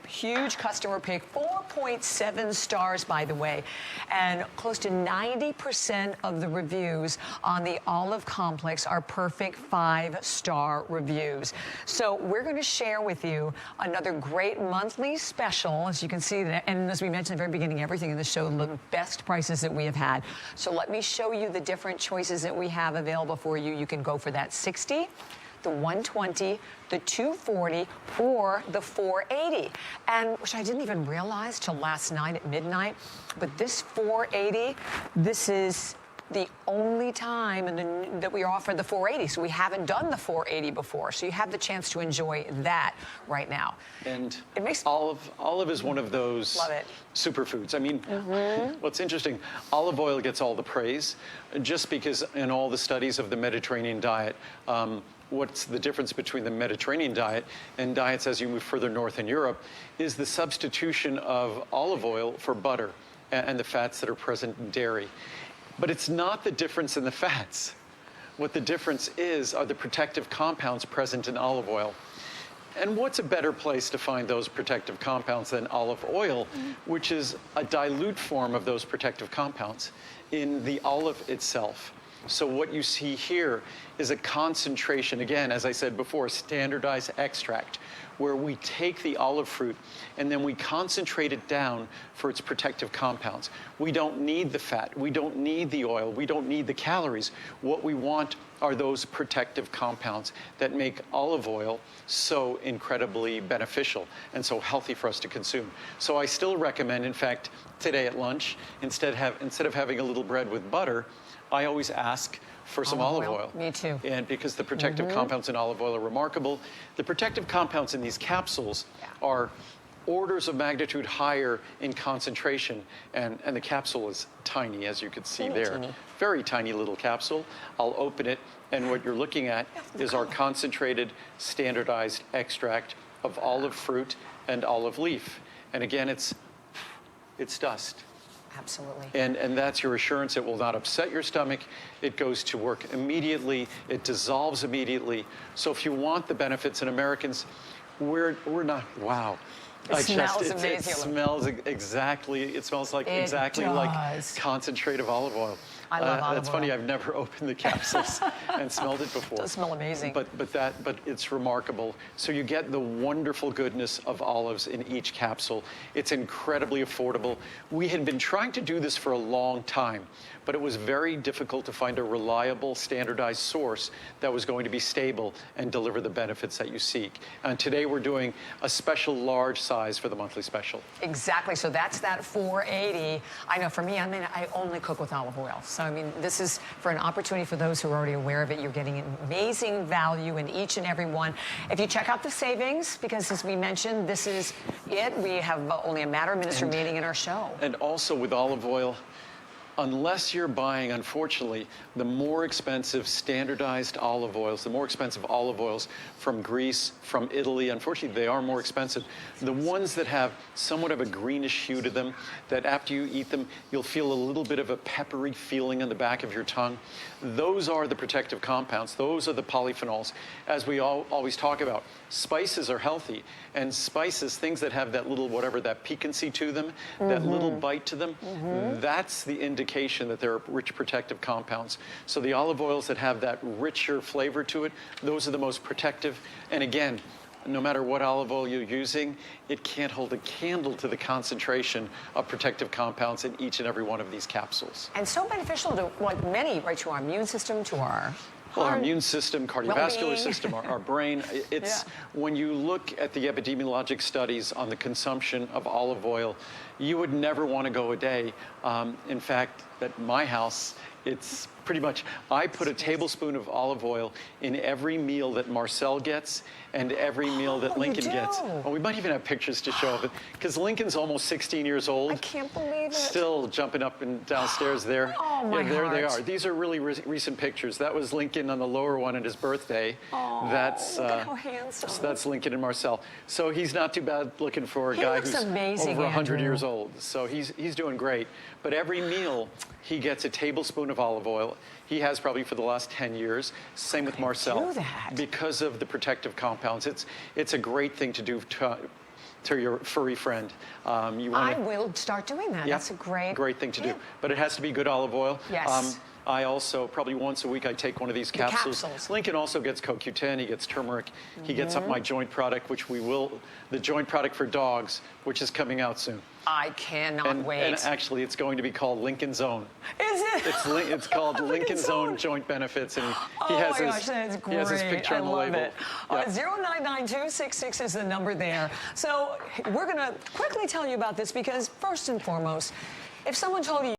Huge customer pick, 4.7 stars, by the way, and close to 90% of the reviews on the Olive Complex are perfect 5-star reviews. So we're going to share with you another great monthly special, as you can see, and as we mentioned at the very beginning, everything in the show, the best prices that we have had. So let me show you the different choices that we have available for you. You can go for that 60, the 120, the 240, or the 480. And which I didn't even realize till last night at midnight, but this 480, this is the only time that we offer the 480. So we haven't done the 480 before. So you have the chance to enjoy that right now. And it makes olive is one of those superfoods. I mean, what's interesting, olive oil gets all the praise just because in all the studies of the Mediterranean diet, what's the difference between the Mediterranean diet and diets as you move further north in Europe is the substitution of olive oil for butter and the fats that are present in dairy. But it's not the difference in the fats. What the difference is are the protective compounds present in olive oil. And what's a better place to find those protective compounds than olive oil, which is a dilute form of those protective compounds in the olive itself. So what you see here is a concentration, again, as I said before, standardized extract, where we take the olive fruit and then we concentrate it down for its protective compounds. We don't need the fat, we don't need the oil, we don't need the calories. What we want are those protective compounds that make olive oil so incredibly beneficial and so healthy for us to consume. So I still recommend, in fact, today at lunch, instead of having a little bread with butter, I always ask for some olive oil. Me too. And because the protective compounds in olive oil are remarkable, the protective compounds in these capsules are orders of magnitude higher in concentration, and the capsule is tiny, as you can see there. Very tiny little capsule. I'll open it, and what you're looking at is our concentrated, standardized extract of olive fruit and olive leaf. And again, it's dust. Absolutely. And that's your assurance. It will not upset your stomach. It goes to work immediately. It dissolves immediately. So if you want the benefits, and Americans, we're not, wow. It smells amazing. It smells exactly, it smells like exactly like concentrate of olive oil. I love olive oil. That's funny, I've never opened the capsules and smelled it before. It does smell amazing. But it's remarkable. So you get the wonderful goodness of olives in each capsule. It's incredibly affordable. We had been trying to do this for a long time, but it was very difficult to find a reliable, standardized source that was going to be stable and deliver the benefits that you seek. And today we're doing a special large size for the monthly special. Exactly, so that's that 480. I know for me, I mean, I only cook with olive oil. So, I mean, this is for an opportunity for those who are already aware of it. You're getting amazing value in each and every one. If you check out the savings, because as we mentioned, this is it. We have only a matter of minutes remaining in our show. And also with olive oil, unless you're buying, unfortunately, the more expensive standardized olive oils, the more expensive olive oils from Greece, from Italy, unfortunately, they are more expensive. The ones that have somewhat of a greenish hue to them, that after you eat them, you'll feel a little bit of a peppery feeling in the back of your tongue. Those are the protective compounds. Those are the polyphenols. As we always talk about, spices are healthy, and spices, things that have that little whatever, that piquancy to them, that little bite to them, that's the indication that there are rich protective compounds. So the olive oils that have that richer flavor to it, those are the most protective. And again, no matter what olive oil you're using, it can't hold a candle to the concentration of protective compounds in each and every one of these capsules. And so beneficial to many, right, to our immune system, to our our immune system, cardiovascular system, our brain. It's when you look at the epidemiologic studies on the consumption of olive oil, you would never want to go a day. In fact, at my house, it's pretty much, I put a tablespoon of olive oil in every meal that Marcel gets and every meal that Lincoln gets. Well, we might even have pictures to show of it, because Lincoln's almost 16 years old. I can't believe it. Still jumping up and downstairs there. Oh, my there heart. they are. These are really recent pictures. That was Lincoln on the lower one at his birthday. Oh, that's look at how handsome. So that's Lincoln and Marcel. So he's not too bad looking for a guy who's amazing, over 100 Andrew. years old. So he's doing great. But every meal, he gets a tablespoon of olive oil. He has probably for the last 10 years. Same with Marcel. Do that? Because of the protective compounds. It's a great thing to do to your furry friend. I will start doing that. Yeah, That's a great thing to do. But it has to be good olive oil. Yes. I also, probably once a week, I take one of these capsules. Capsules. Lincoln also gets CoQ10, he gets turmeric, he gets up my joint product, which the joint product for dogs, which is coming out soon. I cannot wait. And actually, it's going to be called Lincoln's Own. Is it? It's called Lincoln's Own Joint Benefits, and he has his picture on the label. It. 099266 is the number there. So we're going to quickly tell you about this because, first and foremost, if someone told you